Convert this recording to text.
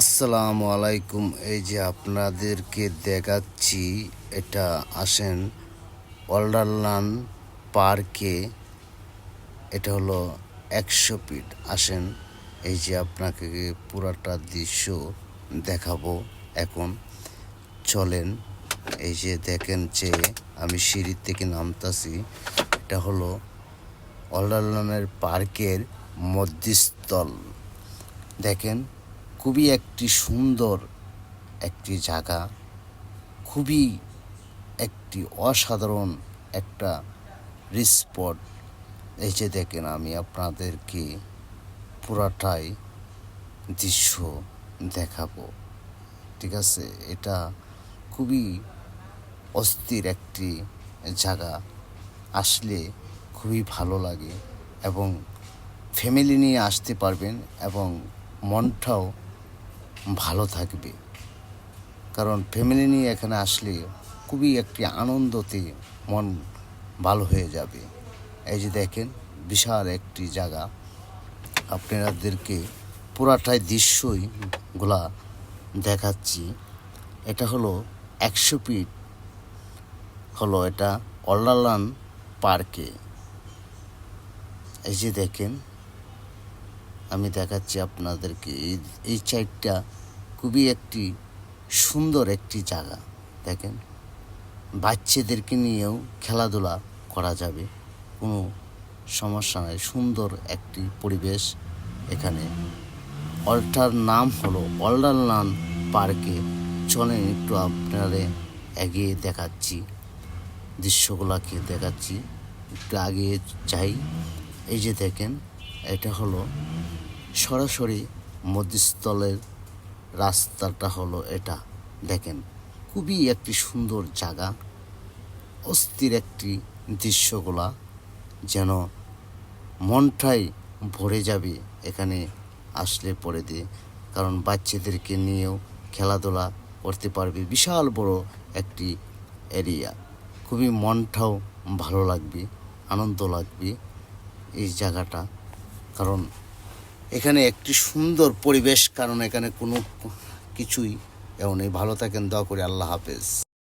আসসালামু আলাইকুম। এই যে আপনাদেরকে দেখাচ্ছি, এটা আসেন ওয়ান্ডারল্যান্ড পার্কে। এটা হলো 100 ফিট। আসেন, এই যে আপনাকে পুরাটা দৃশ্য দেখাবো এখন। চলেন, এই যে দেখেন যে আমি সিঁড়ি থেকে নামতাছি। এটা হলো ওয়ান্ডারল্যান্ডের পার্কের মধ্যস্থল। দেখেন, খুবই একটি সুন্দর একটি জায়গা, খুবই একটি অসাধারণ একটা স্পট। এই যে দেখেন, আমি আপনাদেরকে পুরাটাই দৃশ্য দেখাবো, ঠিক আছে? এটা খুবই অস্থির একটি জায়গা, আসলে খুবই ভালো লাগে এবং ফ্যামিলি নিয়ে আসতে পারবেন এবং মনটাও ভালো থাকবে। কারণ ফ্যামিলি নিয়ে এখানে আসলে খুবই একটি আনন্দতে মন ভালো হয়ে যাবে। এই যে দেখেন, বিশাল একটি জায়গা, আপনাদেরকে পুরাটাই দৃশ্যই গুলা দেখাচ্ছি। এটা হলো 100 ফিট, হলো এটা ওয়ান্ডারল্যান্ড পার্কে। এই যে দেখেন, আমি দেখাচ্ছি আপনাদেরকে। এই সাইডটা খুবই একটি সুন্দর একটি জায়গা। দেখেন, বাচ্চাদেরকে নিয়েও খেলাধুলা করা যাবে, কোনো সমস্যা নাই। সুন্দর একটি পরিবেশ এখানে। অলটার নাম হলো ওয়ান্ডারল্যান্ড পার্কে। চলেন একটু আপনাদের এগিয়ে দেখাচ্ছি, দৃশ্যগুলোকে দেখাচ্ছি। একটু এগিয়ে যাই। এই যে দেখেন, এটা হলো সরাসরি মধ্যস্থলের রাস্তাটা হলো এটা। দেখেন, খুবই একটি সুন্দর জায়গা, অস্থির একটি দৃশ্যগুলা, যেন মনটাই ভরে যাবে এখানে আসলে পরে দিয়ে। কারণ বাচ্চাদেরকে নিয়েও খেলাধুলা করতে পারবে। বিশাল বড় একটি এরিয়া, খুবই মনটাও ভালো লাগবে, আনন্দ লাগবে এই জায়গাটা। কারণ এখানে একটি সুন্দর পরিবেশ, কারণ এখানে কোনো কিছুই এমন নেই। ভালো থাকেন, দোয়া করি। আল্লাহ হাফেজ।